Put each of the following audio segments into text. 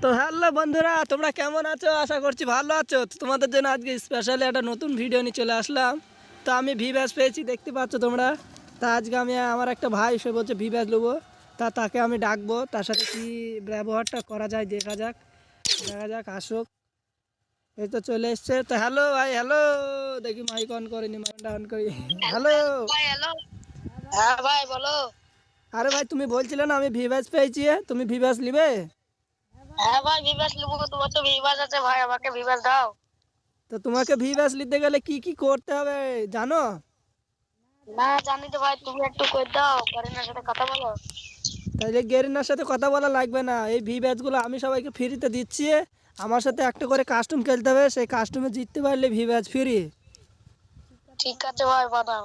তো হ্যালো বন্ধুরা, তোমরা কেমন আছো? আশা করছি ভালো আছো। তো তোমাদের জন্য আজকে স্পেশালি একটা নতুন ভিডিও নিয়ে চলে আসলাম। তো আমি ভি ব্যাচ পেয়েছি, দেখতে পাচ্ছ তোমরা। তা আজকে আমি আমার একটা ভাই, সে বলছে ভি ব্যাচ নেবো। তাকে আমি ডাকবো, তার সাথে কি ব্যবহারটা করা যায় দেখা যাক আসুক। এই তো চলে এসছে। তো হ্যালো ভাই, হ্যালো। দেখি মাইক অন করিনি, মাইকটা অন করি। হ্যালো ভাই, হ্যালো। হ্যাঁ ভাই, বলো। আরে ভাই, তুমি বলছিলে না আমি ভি ব্যাচ পেয়েছি, তুমি ভি ব্যাচ নিবে? হ্যাঁ ভাই, বিবাস নেবো। তোমার তো বিবাস আছে ভাই, আমাকে বিবাস দাও। তো তোমাকে ভি ব্যাচ নিতে গেলে কি কি করতে হবে জানো? না জানি তো ভাই, তুমি একটু কই দাও, কারিনার সাথে কথা বলো। তাইলে গেরিনার সাথে কথা বলা লাগবে না, এই ভি ব্যাচগুলো আমি সবাইকে ফ্রিতে দিচ্ছি। আমার সাথে একটা করে কাস্টম খেলতে হবে, সেই কাস্টমে জিততে পারলে ভি ব্যাচ ফ্রি। ঠিক আছে ভাই, বানাও।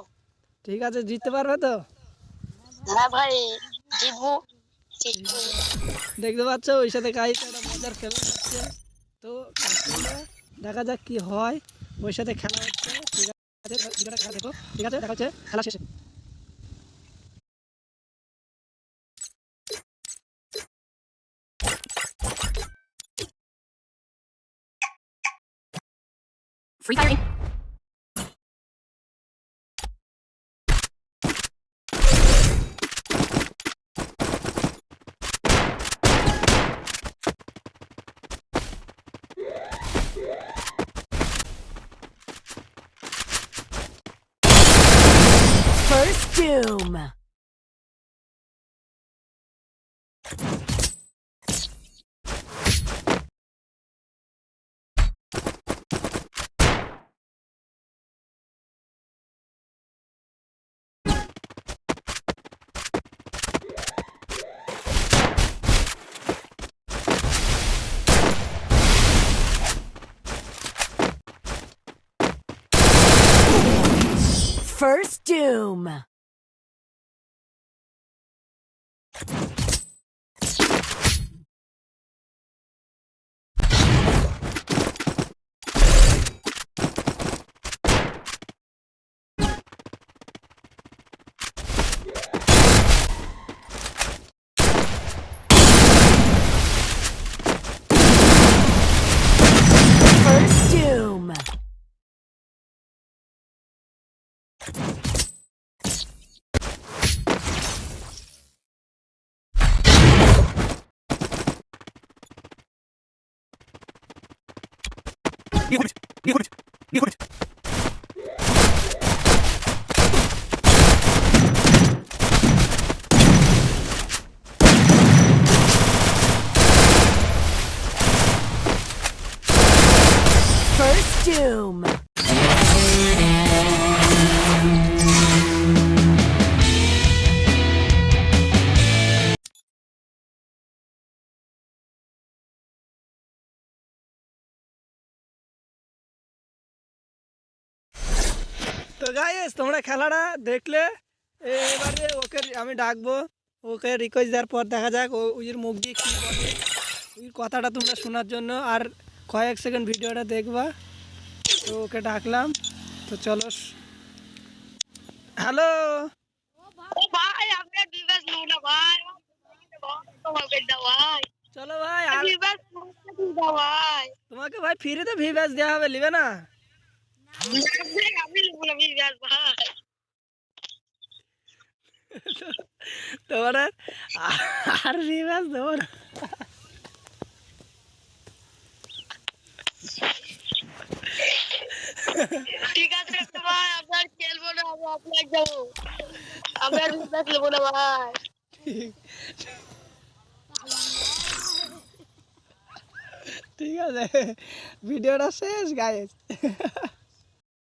ঠিক আছে, জিততে পারবে তো? হ্যাঁ ভাই, জিতবো। দেখতে পাচ্ছ ওই সাথে কাহিতে একটা মজার খেলা হচ্ছে। তো কাস্টমে দেখা যাক কি হয়। ওই সাথে খেলা হচ্ছে, ঠিক আছে। ভিডিওটা খেলা দেখো, ঠিক আছে, দেখা হচ্ছে খেলা শেষে। Free firing. First Doom. First Doom. First Doom. First Doom. তো গাইস, তোমরা খেলাটা দেখলে। এবারে ওকে আমি ডাকবো, ওকে রিকোয়েস্ট দেওয়ার পর দেখা যাক ওর মুখ দিয়ে কী বলে। ওই কথাটা তোমরা শোনার জন্য আর কয়েক সেকেন্ড ভিডিওটা দেখবা। তো ওকে ডাকলাম, তো চলো। হ্যালো ও ভাই, আমি আর বিবাস নেবো না ভাই। তোমাকে দাও ভাই। চলো ভাই, আর বিবাস দাও ভাই। তোমাকে ভাই ফ্রিতে ভি ব্যাচ দেওয়া হবে, নিবে না? আমি নেবো না বিবাস ভাই। তোমার আর ভি ব্যাচ দেবো না। ঠিক আছে ভাই, আপনার খেলবো না, আমি আপনার যাবো। আমি আর বিবাস নেবো না ভাই। ঠিক আছে, ভিডিওটা শেষ গাইস।